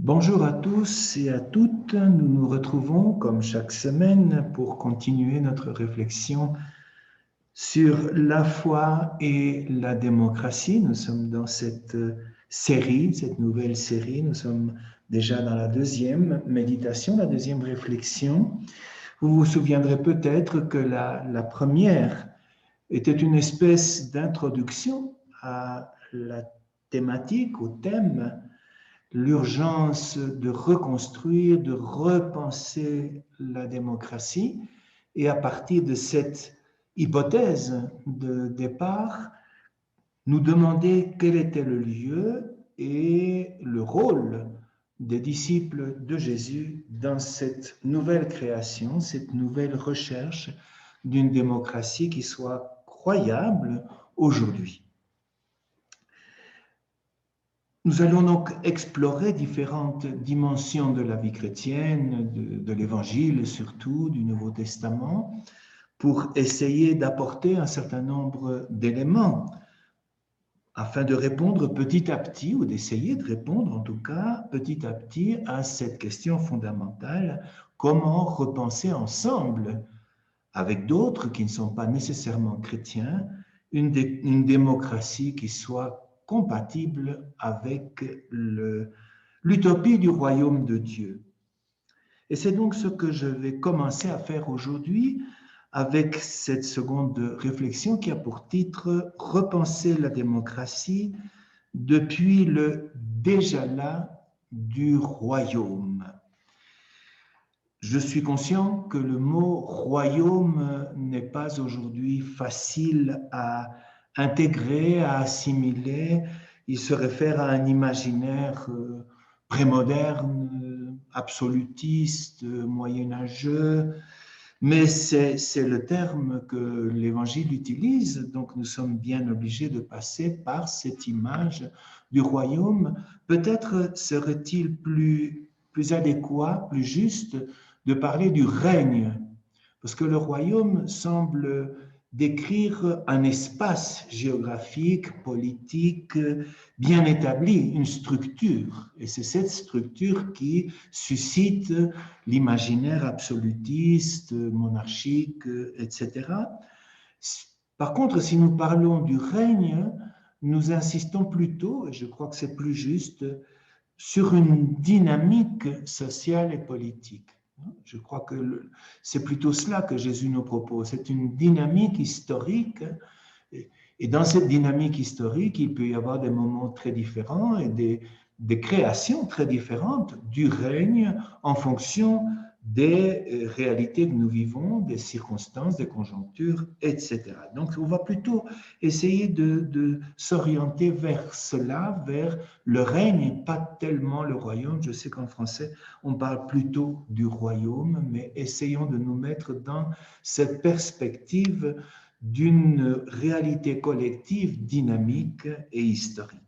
Bonjour à tous et à toutes. Nous nous retrouvons comme chaque semaine pour continuer notre réflexion sur la foi et la démocratie. Nous sommes dans cette série, cette nouvelle série. Nous sommes déjà dans la deuxième méditation, la deuxième réflexion. Vous vous souviendrez peut-être que la première était une espèce d'introduction à la thématique, au thème, l'urgence de reconstruire, de repenser la démocratie. Et à partir de cette hypothèse de départ, nous demander quel était le lieu et le rôle des disciples de Jésus dans cette nouvelle création, cette nouvelle recherche d'une démocratie qui soit croyable aujourd'hui. Nous allons donc explorer différentes dimensions de la vie chrétienne, de l'Évangile surtout, du Nouveau Testament, pour essayer d'apporter un certain nombre d'éléments afin de répondre petit à petit, ou d'essayer de répondre en tout cas petit à petit à cette question fondamentale, comment repenser ensemble, avec d'autres qui ne sont pas nécessairement chrétiens, une démocratie qui soit compatible avec l'utopie du royaume de Dieu. Et c'est donc ce que je vais commencer à faire aujourd'hui avec cette seconde réflexion qui a pour titre « Repenser la démocratie depuis le déjà là du royaume ». Je suis conscient que le mot royaume n'est pas aujourd'hui facile à intégrer, à assimiler. Il se réfère à un imaginaire prémoderne, absolutiste, moyenâgeux, mais c'est le terme que l'Évangile utilise, donc nous sommes bien obligés de passer par cette image du royaume. Peut-être serait-il plus adéquat, plus juste de parler du règne, parce que le royaume semble décrire un espace géographique, politique bien établi, une structure. Et c'est cette structure qui suscite l'imaginaire absolutiste, monarchique, etc. Par contre, si nous parlons du règne, nous insistons plutôt, et je crois que c'est plus juste, sur une dynamique sociale et politique. Je crois que c'est plutôt cela que Jésus nous propose. C'est une dynamique historique. Et dans cette dynamique historique, il peut y avoir des moments très différents et des créations très différentes du règne en fonction des réalités que nous vivons, des circonstances, des conjonctures, etc. Donc, on va plutôt essayer de s'orienter vers cela, vers le règne et pas tellement le royaume. Je sais qu'en français, on parle plutôt du royaume, mais essayons de nous mettre dans cette perspective d'une réalité collective dynamique et historique.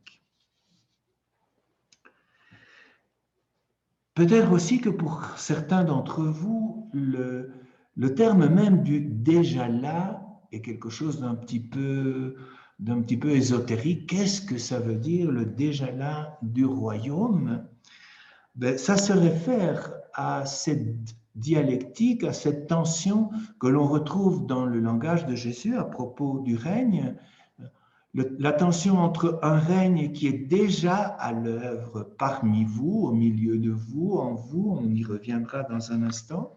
Peut-être aussi que pour certains d'entre vous, le terme même du déjà là est quelque chose d'un petit peu ésotérique. Qu'est-ce que ça veut dire le déjà là du royaume? Ben, ça se réfère à cette dialectique, à cette tension que l'on retrouve dans le langage de Jésus à propos du règne, la tension entre un règne qui est déjà à l'œuvre parmi vous, au milieu de vous, en vous, on y reviendra dans un instant,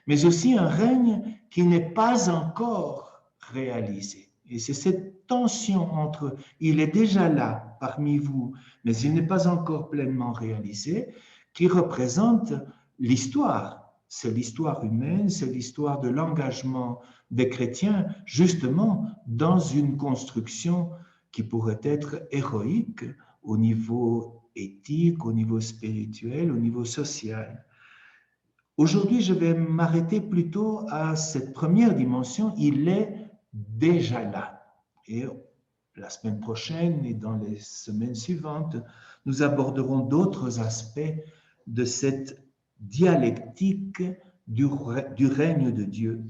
mais aussi un règne qui n'est pas encore réalisé. Et c'est cette tension entre il est déjà là parmi vous, mais il n'est pas encore pleinement réalisé, qui représente l'histoire. C'est l'histoire humaine, c'est l'histoire de l'engagement des chrétiens, justement, dans une construction qui pourrait être héroïque au niveau éthique, au niveau spirituel, au niveau social. Aujourd'hui, je vais m'arrêter plutôt à cette première dimension. Il est déjà là. Et la semaine prochaine et dans les semaines suivantes, nous aborderons d'autres aspects de cette dialectique du règne de Dieu.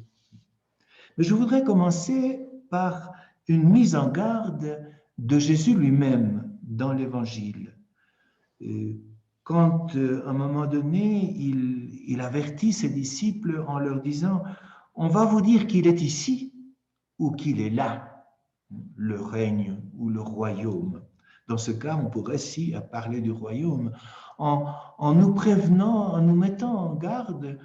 Mais je voudrais commencer par une mise en garde de Jésus lui-même dans l'Évangile. quand, à un moment donné, il avertit ses disciples en leur disant « On va vous dire qu'il est ici ou qu'il est là, le règne ou le royaume. » Dans ce cas, on pourrait aussi parler du royaume, en nous prévenant, en nous mettant en garde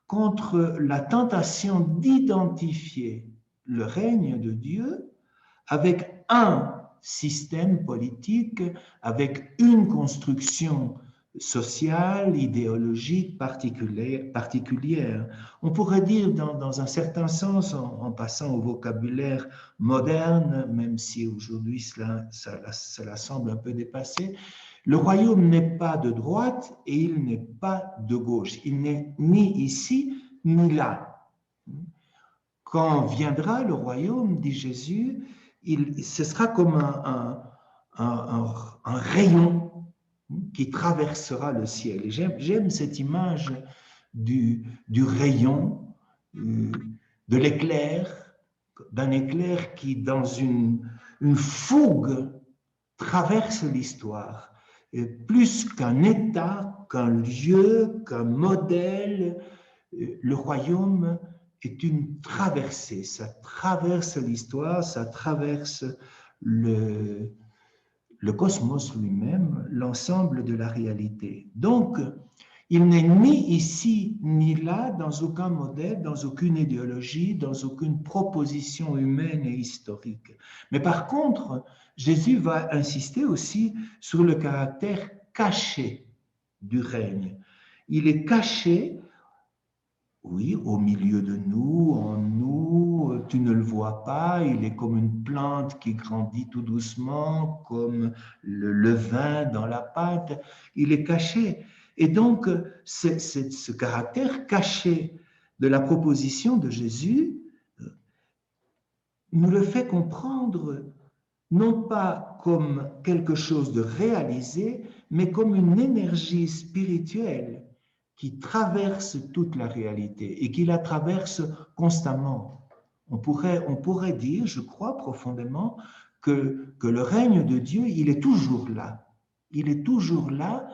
contre la tentation d'identifier le règne de Dieu avec un système politique, avec une construction sociale, idéologique particulière. On pourrait dire dans un certain sens, en passant au vocabulaire moderne, même si aujourd'hui cela semble un peu dépassé, le royaume n'est pas de droite et il n'est pas de gauche. Il n'est ni ici ni là. Quand viendra le royaume, dit Jésus, ce sera comme un rayon qui traversera le ciel. Et j'aime cette image du rayon, de l'éclair, d'un éclair qui, dans une fougue, traverse l'histoire. Et plus qu'un État, qu'un lieu, qu'un modèle, le royaume est une traversée. Ça traverse l'histoire, ça traverse le cosmos lui-même, l'ensemble de la réalité. Donc, il n'est ni ici ni là, dans aucun modèle, dans aucune idéologie, dans aucune proposition humaine et historique. Mais par contre, Jésus va insister aussi sur le caractère caché du règne. Il est caché, oui, au milieu de nous, en nous, tu ne le vois pas, il est comme une plante qui grandit tout doucement, comme le levain dans la pâte, il est caché. Et donc, ce caractère caché de la proposition de Jésus nous le fait comprendre non pas comme quelque chose de réalisé, mais comme une énergie spirituelle qui traverse toute la réalité et qui la traverse constamment. On pourrait dire, je crois profondément, que le règne de Dieu, il est toujours là. Il est toujours là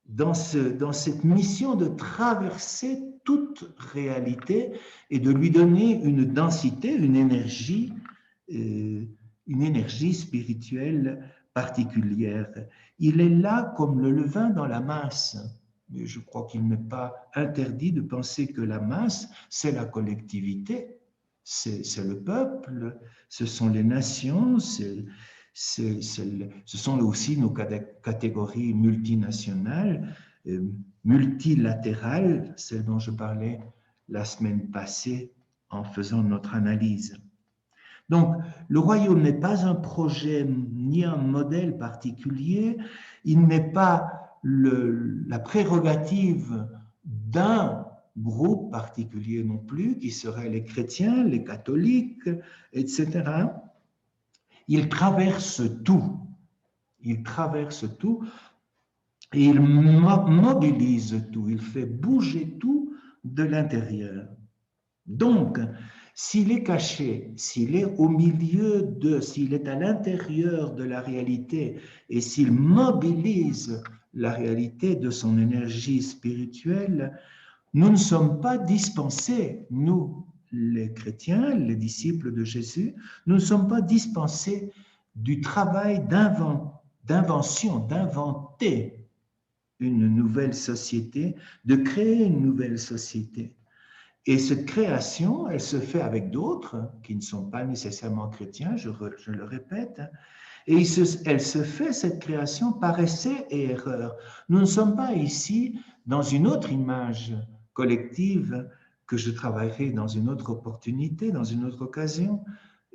dans cette mission de traverser toute réalité et de lui donner une densité, une énergie spirituelle particulière. Il est là comme le levain dans la masse. Mais je crois qu'il n'est pas interdit de penser que la masse, c'est la collectivité, c'est le peuple, ce sont les nations, ce sont aussi nos catégories multinationales, multilatérales, celles dont je parlais la semaine passée en faisant notre analyse. Donc, le royaume n'est pas un projet ni un modèle particulier, il n'est pas la prérogative d'un groupe particulier non plus, qui seraient les chrétiens, les catholiques, etc. Il traverse tout. Il traverse tout et il mobilise tout. Il fait bouger tout de l'intérieur. Donc, s'il est caché, s'il est au milieu de, s'il est à l'intérieur de la réalité et s'il mobilise la réalité de son énergie spirituelle, nous ne sommes pas dispensés, nous, les chrétiens, les disciples de Jésus, nous ne sommes pas dispensés du travail d'invention, d'inventer une nouvelle société, de créer une nouvelle société. Et cette création, elle se fait avec d'autres qui ne sont pas nécessairement chrétiens, je le répète, et elle se fait, cette création, par essai et erreur. Nous ne sommes pas ici dans une autre image collective que je travaillerai dans une autre opportunité, dans une autre occasion,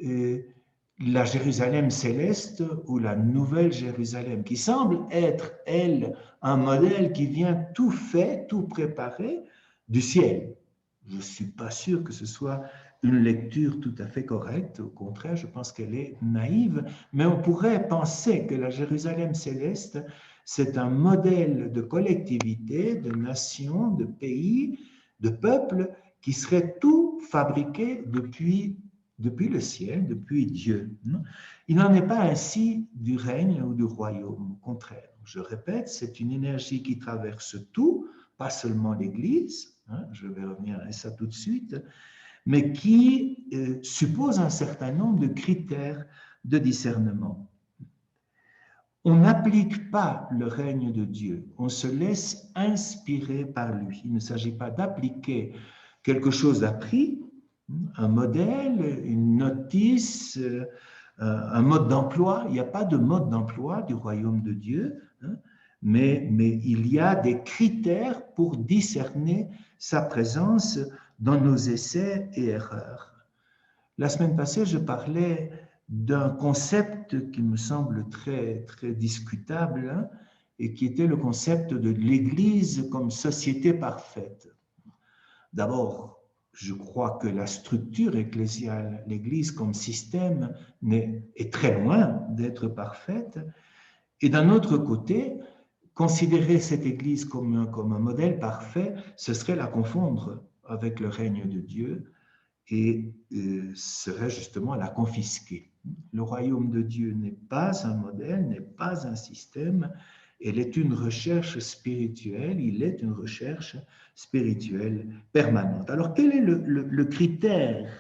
la Jérusalem céleste ou la nouvelle Jérusalem, qui semble être, elle, un modèle qui vient tout fait, tout préparé du ciel. Je ne suis pas sûr que ce soit une lecture tout à fait correcte. Au contraire, je pense qu'elle est naïve. Mais on pourrait penser que la Jérusalem céleste, c'est un modèle de collectivité, de nation, de pays, de peuple qui serait tout fabriqué depuis depuis le ciel, depuis Dieu. Il n'en est pas ainsi du règne ou du royaume, au contraire. Je répète, c'est une énergie qui traverse tout, pas seulement l'Église, je vais revenir à ça tout de suite, mais qui suppose un certain nombre de critères de discernement. On n'applique pas le règne de Dieu, on se laisse inspirer par lui. Il ne s'agit pas d'appliquer quelque chose d'appris, un modèle, une notice, un mode d'emploi. Il n'y a pas de mode d'emploi du royaume de Dieu, mais il y a des critères pour discerner sa présence dans nos essais et erreurs. La semaine passée, je parlais d'un concept qui me semble très, très discutable, et qui était le concept de l'Église comme société parfaite. D'abord, je crois que la structure ecclésiale, l'Église comme système, est très loin d'être parfaite. Et d'un autre côté, considérer cette Église comme un modèle parfait, ce serait la confondre avec le règne de Dieu et serait justement la confisquer. Le royaume de Dieu n'est pas un modèle, n'est pas un système, elle est une recherche spirituelle, il est une recherche spirituelle permanente. Alors, quel est le critère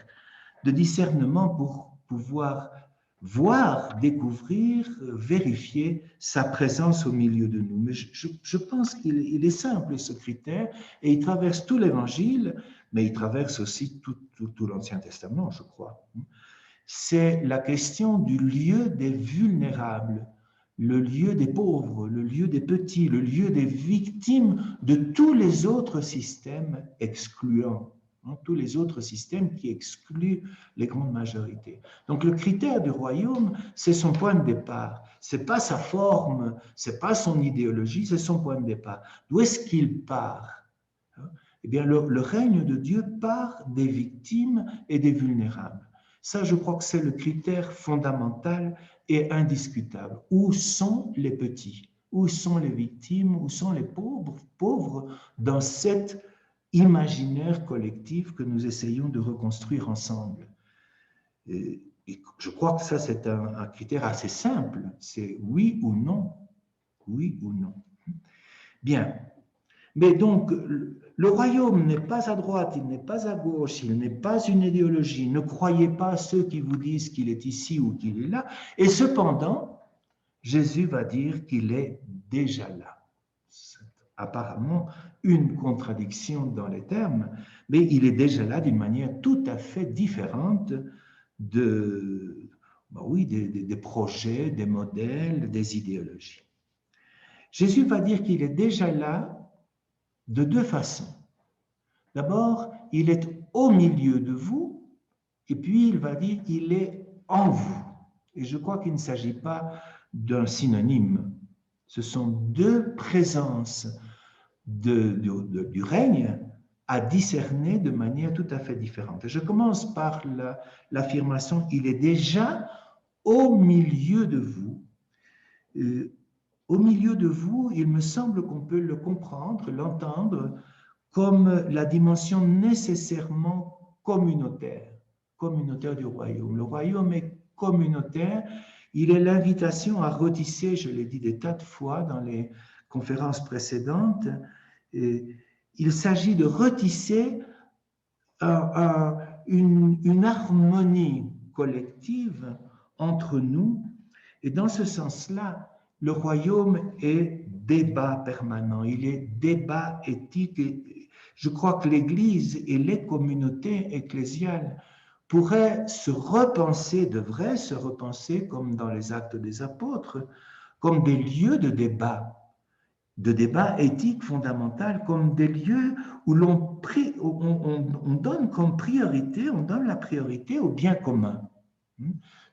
de discernement pour pouvoir voir, découvrir, vérifier sa présence au milieu de nous? Mais je pense qu'il est simple, ce critère, et il traverse tout l'Évangile, mais il traverse aussi tout l'Ancien Testament, je crois. C'est la question du lieu des vulnérables, le lieu des pauvres, le lieu des petits, le lieu des victimes de tous les autres systèmes excluants, tous les autres systèmes qui excluent les grandes majorités. Donc le critère du royaume, c'est son point de départ. C'est pas sa forme, c'est pas son idéologie, c'est son point de départ. D'où est-ce qu'il part? Eh bien, le règne de Dieu part des victimes et des vulnérables. Ça, je crois que c'est le critère fondamental et indiscutable. Où sont les petits? Où sont les victimes? Où sont les pauvres dans cet imaginaire collectif que nous essayons de reconstruire ensemble? Et je crois que ça, c'est un critère assez simple. C'est oui ou non. Oui ou non. Bien. Mais donc, le royaume n'est pas à droite, il n'est pas à gauche, il n'est pas une idéologie. Ne croyez pas ceux qui vous disent qu'il est ici ou qu'il est là. Et cependant, Jésus va dire qu'il est déjà là. C'est apparemment une contradiction dans les termes, mais il est déjà là d'une manière tout à fait différente des projets, des modèles, des idéologies. Jésus va dire qu'il est déjà là de deux façons. D'abord, il est au milieu de vous, et puis il va dire qu'il est en vous. Et je crois qu'il ne s'agit pas d'un synonyme. Ce sont deux présences du règne à discerner de manière tout à fait différente. Je commence par l'affirmation « il est déjà au milieu de vous ». Au milieu de vous, il me semble qu'on peut le comprendre, l'entendre, comme la dimension nécessairement communautaire du royaume. Le royaume est communautaire, il est l'invitation à retisser, je l'ai dit des tas de fois dans les conférences précédentes, il s'agit de retisser une harmonie collective entre nous, et dans ce sens-là, le royaume est débat permanent, il est débat éthique. Et je crois que l'Église et les communautés ecclésiales devraient se repenser comme dans les Actes des Apôtres, comme des lieux de débat éthique fondamental, comme des lieux où on donne comme priorité, on donne la priorité au bien commun.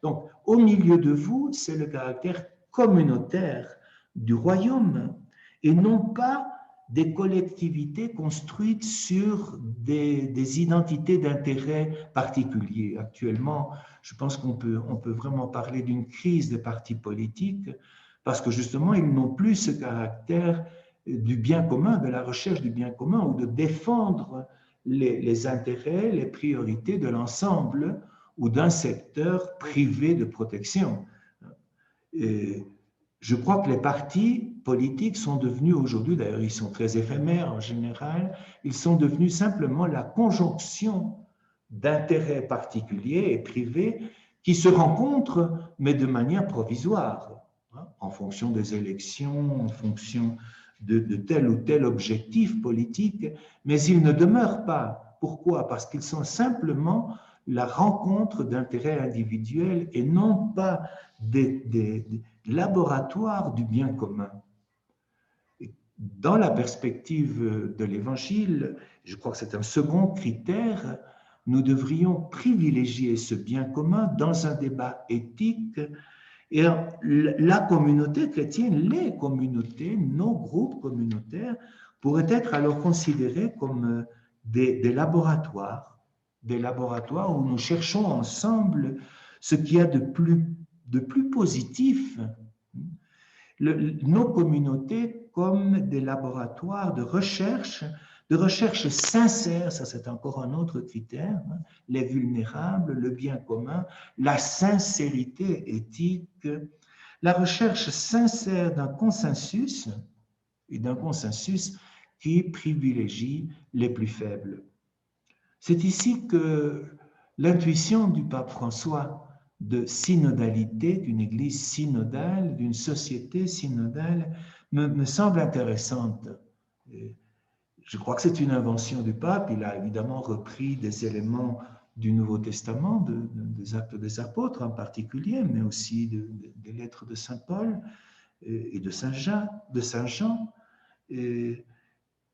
Donc, au milieu de vous, c'est le caractère communautaire du royaume et non pas des collectivités construites sur des identités d'intérêt particuliers. Actuellement, je pense qu'on peut vraiment parler d'une crise des partis politiques parce que justement, ils n'ont plus ce caractère du bien commun, de la recherche du bien commun ou de défendre les intérêts, les priorités de l'ensemble. ou d'un secteur privé de protection. Et je crois que les partis politiques sont devenus aujourd'hui, d'ailleurs ils sont très éphémères en général, ils sont devenus simplement la conjonction d'intérêts particuliers et privés qui se rencontrent, mais de manière provisoire, hein, en fonction des élections, en fonction de tel ou tel objectif politique, mais ils ne demeurent pas. Pourquoi? Parce qu'ils sont simplement la rencontre d'intérêts individuels et non pas des laboratoires du bien commun. Dans la perspective de l'Évangile, je crois que c'est un second critère, nous devrions privilégier ce bien commun dans un débat éthique. Et la communauté chrétienne, les communautés, nos groupes communautaires, pourraient être alors considérés comme des laboratoires où nous cherchons ensemble ce qu'il y a de plus positif. Nos communautés comme des laboratoires de recherche sincère, ça c'est encore un autre critère, hein, les vulnérables, le bien commun, la sincérité éthique, la recherche sincère d'un consensus et d'un consensus qui privilégie les plus faibles. C'est ici que l'intuition du pape François de synodalité, d'une église synodale, d'une société synodale, me semble intéressante. Je crois que c'est une invention du pape. Il a évidemment repris des éléments du Nouveau Testament, des Actes des Apôtres en particulier, mais aussi des lettres de Saint Paul et de Saint Jean. Et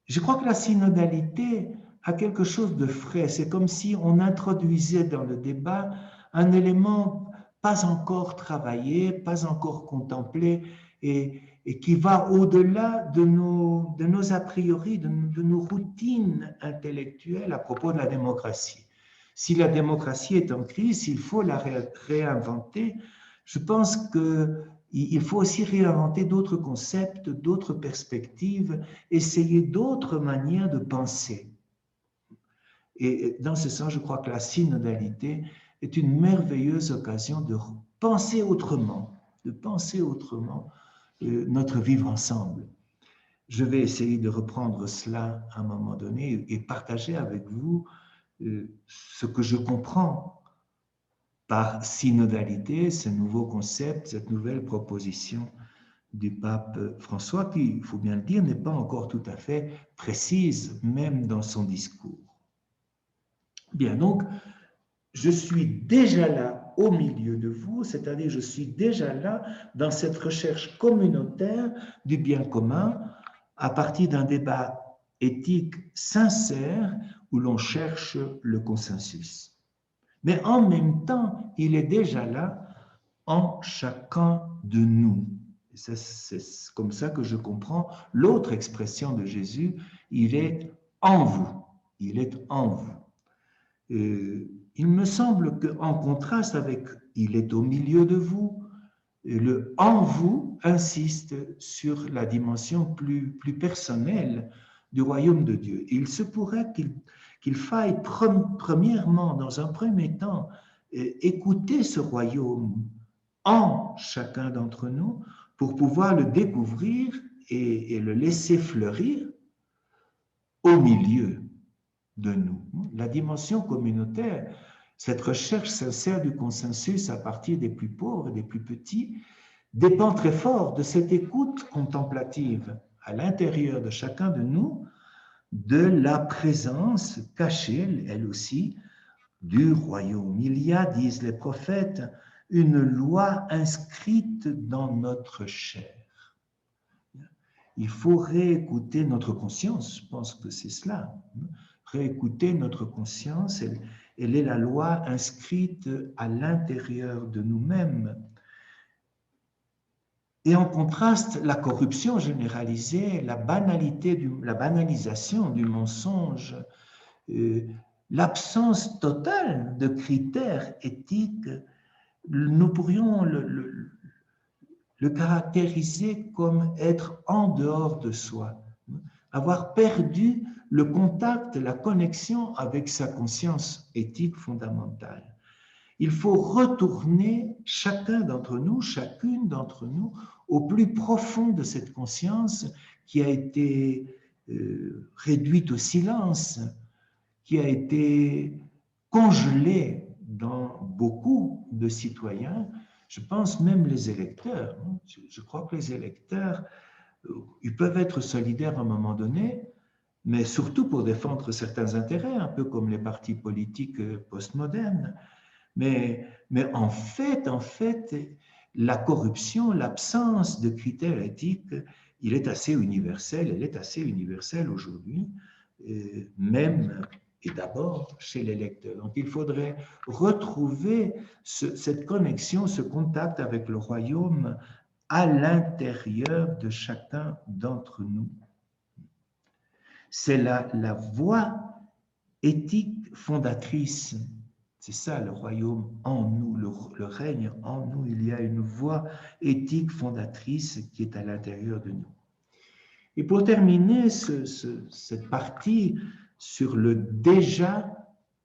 je crois que la synodalité a quelque chose de frais. C'est comme si on introduisait dans le débat un élément pas encore travaillé, pas encore contemplé, et qui va au-delà de nos a priori, de nos routines intellectuelles à propos de la démocratie. Si la démocratie est en crise, il faut la réinventer. Je pense qu'il faut aussi réinventer d'autres concepts, d'autres perspectives, essayer d'autres manières de penser. Et dans ce sens, je crois que la synodalité est une merveilleuse occasion de penser autrement, notre vivre ensemble. Je vais essayer de reprendre cela à un moment donné et partager avec vous ce que je comprends par synodalité, ce nouveau concept, cette nouvelle proposition du pape François, qui, il faut bien le dire, n'est pas encore tout à fait précise, même dans son discours. Bien, donc, je suis déjà là au milieu de vous, c'est-à-dire je suis déjà là dans cette recherche communautaire du bien commun à partir d'un débat éthique sincère où l'on cherche le consensus. Mais en même temps, il est déjà là en chacun de nous. C'est comme ça que je comprends l'autre expression de Jésus, il est en vous. Il est en vous. Il me semble qu'en contraste avec « il est au milieu de vous », le « en vous » insiste sur la dimension plus personnelle du royaume de Dieu. Il se pourrait qu'il faille premièrement, dans un premier temps, écouter ce royaume en chacun d'entre nous pour pouvoir le découvrir et le laisser fleurir au milieu de nous. La dimension communautaire, cette recherche sincère du consensus à partir des plus pauvres et des plus petits, dépend très fort de cette écoute contemplative à l'intérieur de chacun de nous, de la présence cachée, elle aussi, du royaume. Il y a, disent les prophètes, une loi inscrite dans notre chair. Il faut réécouter notre conscience, je pense que c'est cela. Réécouter notre conscience, elle est la loi inscrite à l'intérieur de nous-mêmes. Et en contraste, la corruption généralisée, la banalisation du mensonge, l'absence totale de critères éthiques, nous pourrions le caractériser comme être en dehors de soi, avoir perdu le contact, la connexion avec sa conscience éthique fondamentale. Il faut retourner chacun d'entre nous, chacune d'entre nous, au plus profond de cette conscience qui a été réduite au silence, qui a été congelée dans beaucoup de citoyens. Je pense même les électeurs. Je crois que les électeurs, ils peuvent être solidaires à un moment donné, mais surtout pour défendre certains intérêts, un peu comme les partis politiques postmodernes. Mais en fait, la corruption, l'absence de critères éthiques, il est assez universel, elle est assez universelle aujourd'hui, même et d'abord chez les lecteurs. Donc il faudrait retrouver cette connexion, ce contact avec le royaume à l'intérieur de chacun d'entre nous. C'est la voie éthique fondatrice. C'est ça le royaume en nous, le règne en nous. Il y a une voie éthique fondatrice qui est à l'intérieur de nous. Et pour terminer cette partie sur le déjà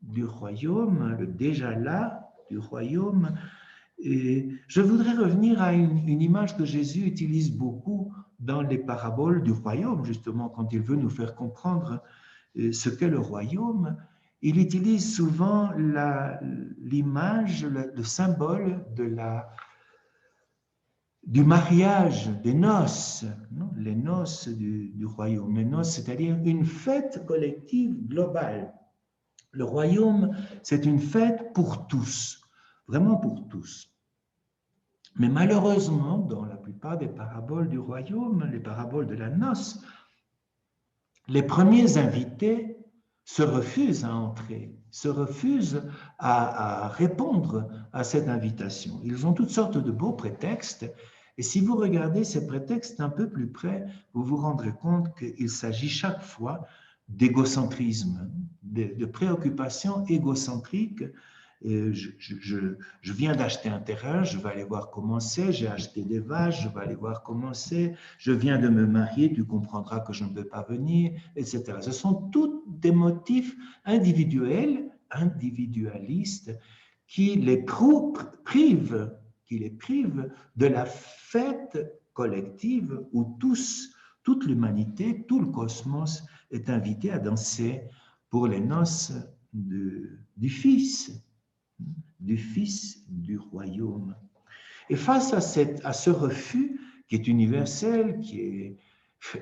du royaume, le déjà là du royaume, et je voudrais revenir à une image que Jésus utilise beaucoup dans les paraboles du royaume, justement, quand il veut nous faire comprendre ce qu'est le royaume. Il utilise souvent l'image, le symbole du mariage, des noces, non? Les noces du royaume. Les noces, c'est-à-dire une fête collective globale. Le royaume, c'est une fête pour tous, vraiment pour tous. Mais malheureusement, dans la plupart des paraboles du royaume, les paraboles de la noce, les premiers invités se refusent à entrer, se refusent à répondre à cette invitation. Ils ont toutes sortes de beaux prétextes, et si vous regardez ces prétextes un peu plus près, vous vous rendrez compte qu'il s'agit chaque fois d'égocentrisme, de préoccupations égocentriques. Je viens d'acheter un terrain, je vais aller voir comment c'est, j'ai acheté des vaches, je vais aller voir comment c'est, je viens de me marier, tu comprendras que je ne peux pas venir, etc. Ce sont tous des motifs individuels, individualistes, qui les privent de la fête collective où toute l'humanité, tout le cosmos est invité à danser pour les noces du Fils du royaume. Et face à ce refus qui est universel, qui est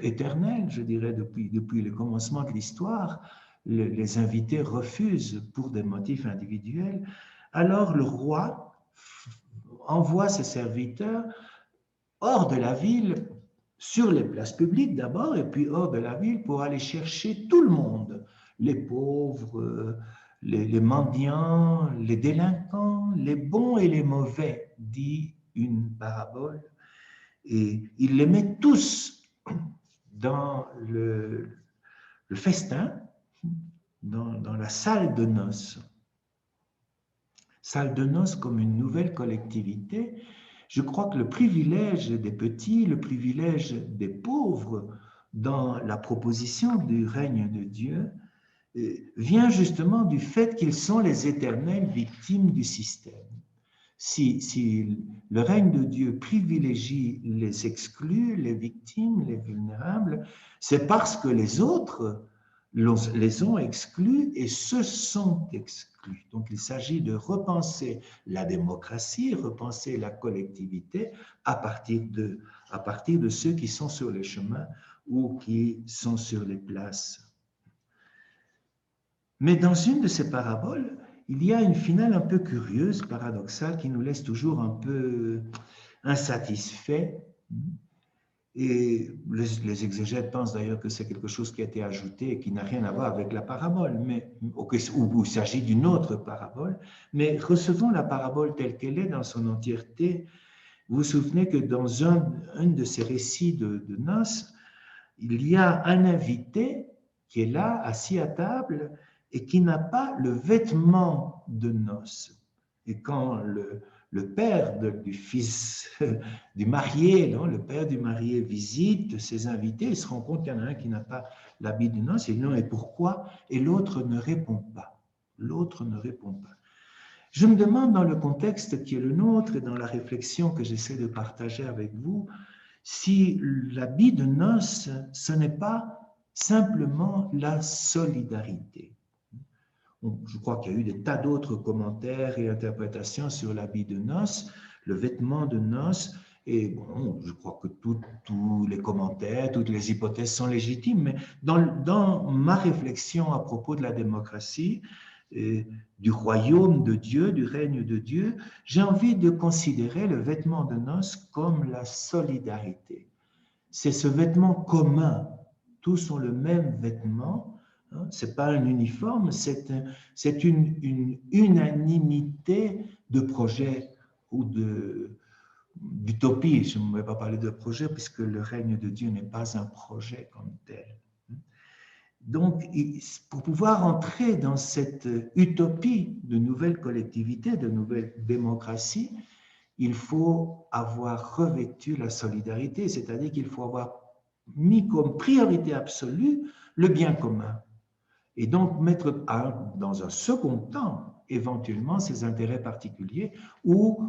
éternel, je dirais, depuis le commencement de l'histoire, les invités refusent pour des motifs individuels, alors le roi envoie ses serviteurs hors de la ville, sur les places publiques d'abord, et puis hors de la ville pour aller chercher tout le monde, les pauvres, les mendiants, les délinquants, les bons et les mauvais, dit une parabole. Et il les met tous dans le festin, dans la salle de noces. Salle de noces comme une nouvelle collectivité. Je crois que le privilège des petits, le privilège des pauvres dans la proposition du règne de Dieu vient justement du fait qu'ils sont les éternelles victimes du système. Si le règne de Dieu privilégie les exclus, les victimes, les vulnérables, c'est parce que les autres les ont exclus et se sont exclus. Donc il s'agit de repenser la démocratie, repenser la collectivité à partir de ceux qui sont sur les chemins ou qui sont sur les places. Mais dans une de ces paraboles, il y a une finale un peu curieuse, paradoxale, qui nous laisse toujours un peu insatisfaits. Et les exégètes pensent d'ailleurs que c'est quelque chose qui a été ajouté et qui n'a rien à voir avec la parabole, ou il s'agit d'une autre parabole. Mais recevons la parabole telle qu'elle est dans son entièreté. Vous vous souvenez que dans un de ces récits de noces, il y a un invité qui est là, assis à table, et qui n'a pas le vêtement de noces. Et quand le père du fils du marié, non, le père du marié visite ses invités, il se rend compte qu'il y en a un qui n'a pas l'habit de noces, et non, et pourquoi? Et l'autre ne répond pas. L'autre ne répond pas. Je me demande, dans le contexte qui est le nôtre et dans la réflexion que j'essaie de partager avec vous, si l'habit de noces, ce n'est pas simplement la solidarité. Je crois qu'il y a eu des tas d'autres commentaires et interprétations sur l'habit de noces, le vêtement de noces, et bon, je crois que tous les commentaires, toutes les hypothèses sont légitimes, mais dans ma réflexion à propos de la démocratie, du royaume de Dieu, du règne de Dieu, j'ai envie de considérer le vêtement de noces comme la solidarité. C'est ce vêtement commun. Tous ont le même vêtement. Ce n'est pas un uniforme, c'est une unanimité de projet ou d'utopie. Je ne vais pas parler de projet puisque le règne de Dieu n'est pas un projet comme tel. Donc, pour pouvoir entrer dans cette utopie de nouvelle collectivité, de nouvelle démocratie, il faut avoir revêtu la solidarité, c'est-à-dire qu'il faut avoir mis comme priorité absolue le bien commun. Et donc mettre dans un second temps, éventuellement, ses intérêts particuliers ou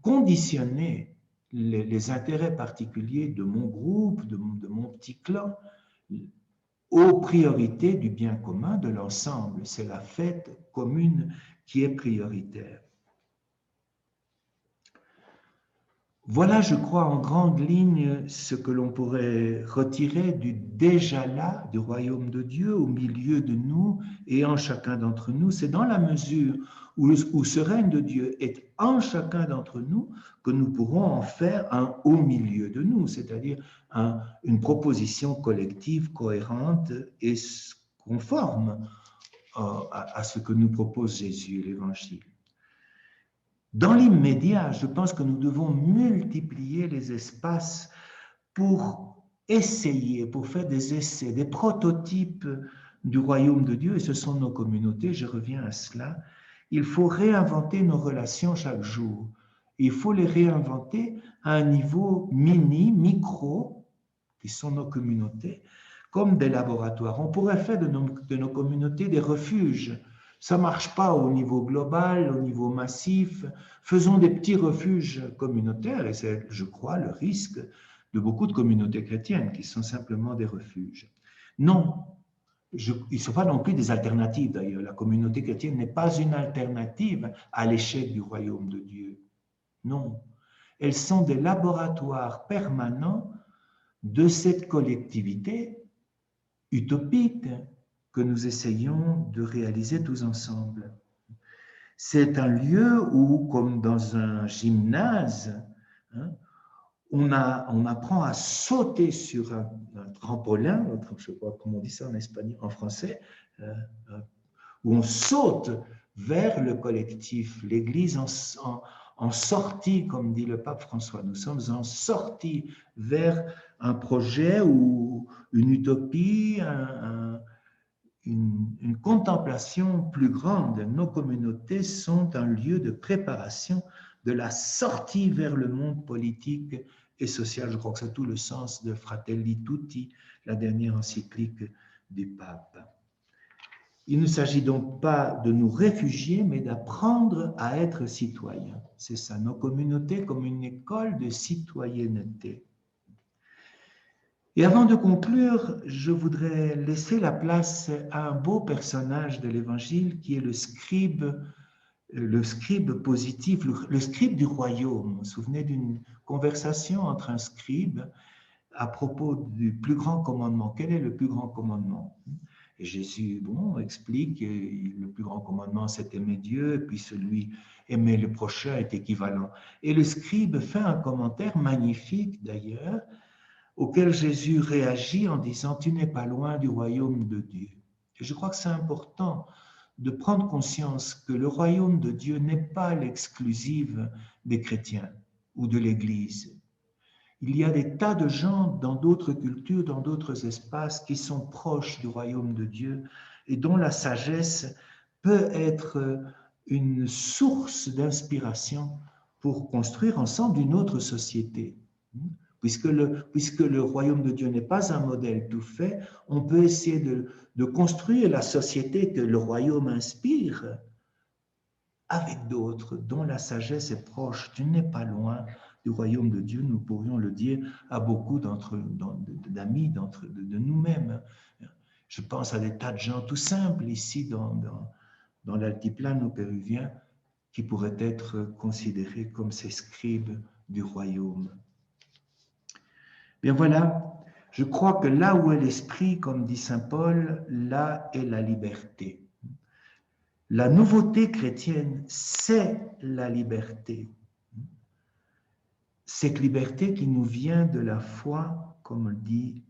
conditionner les intérêts particuliers de mon groupe, de mon petit clan, aux priorités du bien commun de l'ensemble. C'est la fête commune qui est prioritaire. Voilà, je crois, en grande ligne, ce que l'on pourrait retirer du déjà là du royaume de Dieu au milieu de nous et en chacun d'entre nous. C'est dans la mesure où ce règne de Dieu est en chacun d'entre nous que nous pourrons en faire un au milieu de nous, c'est-à-dire une proposition collective cohérente et conforme à ce que nous propose Jésus et l'Évangile. Dans l'immédiat, je pense que nous devons multiplier les espaces pour essayer, pour faire des essais, des prototypes du royaume de Dieu, et ce sont nos communautés, je reviens à cela. Il faut réinventer nos relations chaque jour. Il faut les réinventer à un niveau micro, qui sont nos communautés, comme des laboratoires. On pourrait faire de nos communautés des refuges. Ça ne marche pas au niveau global, au niveau massif. Faisons des petits refuges communautaires, et c'est, je crois, le risque de beaucoup de communautés chrétiennes qui sont simplement des refuges. Non, ils ne sont pas non plus des alternatives d'ailleurs. La communauté chrétienne n'est pas une alternative à l'échec du royaume de Dieu. Non, elles sont des laboratoires permanents de cette collectivité utopique que nous essayons de réaliser tous ensemble. C'est un lieu où, comme dans un gymnase, on apprend à sauter sur un trampolin, je ne sais pas comment on dit ça en espagnol, en français, où on saute vers le collectif, l'Église en sortie, comme dit le pape François. Nous sommes en sortie vers un projet ou une utopie, une contemplation plus grande. Nos communautés sont un lieu de préparation de la sortie vers le monde politique et social. Je crois que c'est tout le sens de Fratelli Tutti, la dernière encyclique du pape. Il ne s'agit donc pas de nous réfugier, mais d'apprendre à être citoyens. C'est ça, nos communautés comme une école de citoyenneté. Et avant de conclure, je voudrais laisser la place à un beau personnage de l'Évangile qui est le scribe positif, le scribe du royaume. Vous vous souvenez d'une conversation entre un scribe à propos du plus grand commandement. Quel est le plus grand commandement? Et Jésus, explique que le plus grand commandement, c'est aimer Dieu, et puis celui aimer le prochain est équivalent. Et le scribe fait un commentaire magnifique d'ailleurs, auquel Jésus réagit en disant « Tu n'es pas loin du royaume de Dieu ». Et je crois que c'est important de prendre conscience que le royaume de Dieu n'est pas l'exclusive des chrétiens ou de l'Église. Il y a des tas de gens dans d'autres cultures, dans d'autres espaces qui sont proches du royaume de Dieu et dont la sagesse peut être une source d'inspiration pour construire ensemble une autre société. Puisque le royaume de Dieu n'est pas un modèle tout fait, on peut essayer de construire la société que le royaume inspire avec d'autres dont la sagesse est proche. Tu n'es pas loin du royaume de Dieu, nous pourrions le dire à beaucoup d'amis, de nous-mêmes. Je pense à des tas de gens tout simples ici dans l'altiplano péruvien qui pourraient être considérés comme ces scribes du royaume. Bien voilà, je crois que là où est l'esprit, comme dit saint Paul, là est la liberté. La nouveauté chrétienne, c'est la liberté. Cette liberté qui nous vient de la foi, comme le dit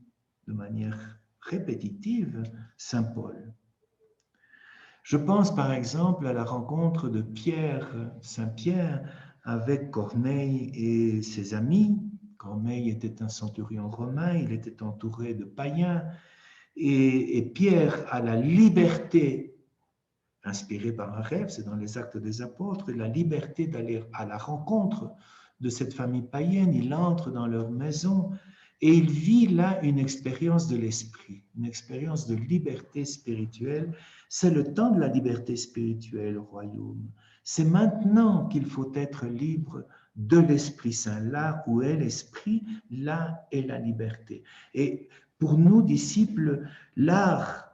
de manière répétitive saint Paul. Je pense par exemple à la rencontre de saint Pierre, avec Corneille et ses amis. Corneille était un centurion romain, il était entouré de païens, et Pierre a la liberté, inspirée par un rêve, c'est dans les Actes des Apôtres, la liberté d'aller à la rencontre de cette famille païenne. Il entre dans leur maison et il vit là une expérience de l'esprit, une expérience de liberté spirituelle. C'est le temps de la liberté spirituelle au royaume. C'est maintenant qu'il faut être libre de l'Esprit Saint. Là où est l'Esprit, là est la liberté. Et pour nous, disciples, l'art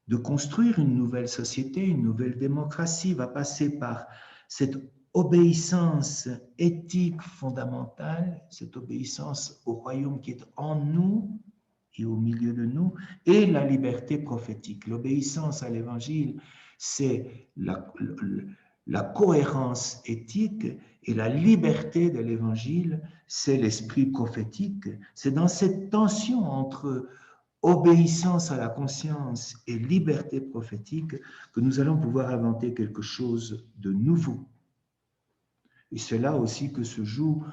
de construire une nouvelle société, une nouvelle démocratie va passer par cette obéissance éthique fondamentale, cette obéissance au royaume qui est en nous et au milieu de nous, et la liberté prophétique. L'obéissance à l'évangile, c'est la cohérence éthique, et la liberté de l'évangile, c'est l'esprit prophétique. C'est dans cette tension entre obéissance à la conscience et liberté prophétique que nous allons pouvoir inventer quelque chose de nouveau. Et c'est là aussi que se joue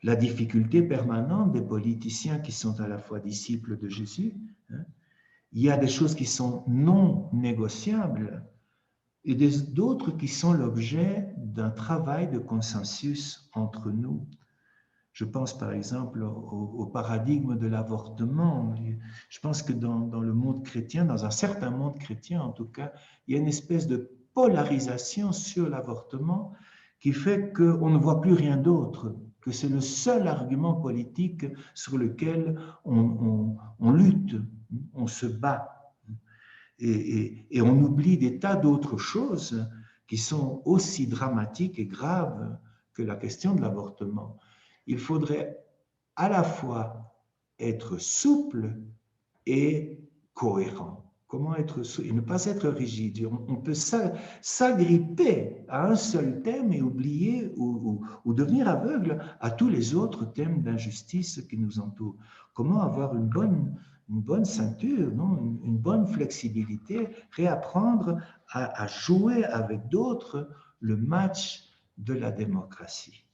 la difficulté permanente des politiciens qui sont à la fois disciples de Jésus. Il y a des choses qui sont non négociables et d'autres qui sont l'objet d'un travail de consensus entre nous. Je pense par exemple au paradigme de l'avortement. Je pense que dans le monde chrétien, dans un certain monde chrétien en tout cas, il y a une espèce de polarisation sur l'avortement qui fait qu'on ne voit plus rien d'autre, que c'est le seul argument politique sur lequel on lutte, on se bat. Et on oublie des tas d'autres choses qui sont aussi dramatiques et graves que la question de l'avortement. Il faudrait à la fois être souple et cohérent. Comment être souple et ne pas être rigide. On peut s'agripper à un seul thème et oublier ou devenir aveugle à tous les autres thèmes d'injustice qui nous entourent. Comment avoir une bonne ceinture, non? Une bonne flexibilité, réapprendre à jouer avec d'autres le match de la démocratie.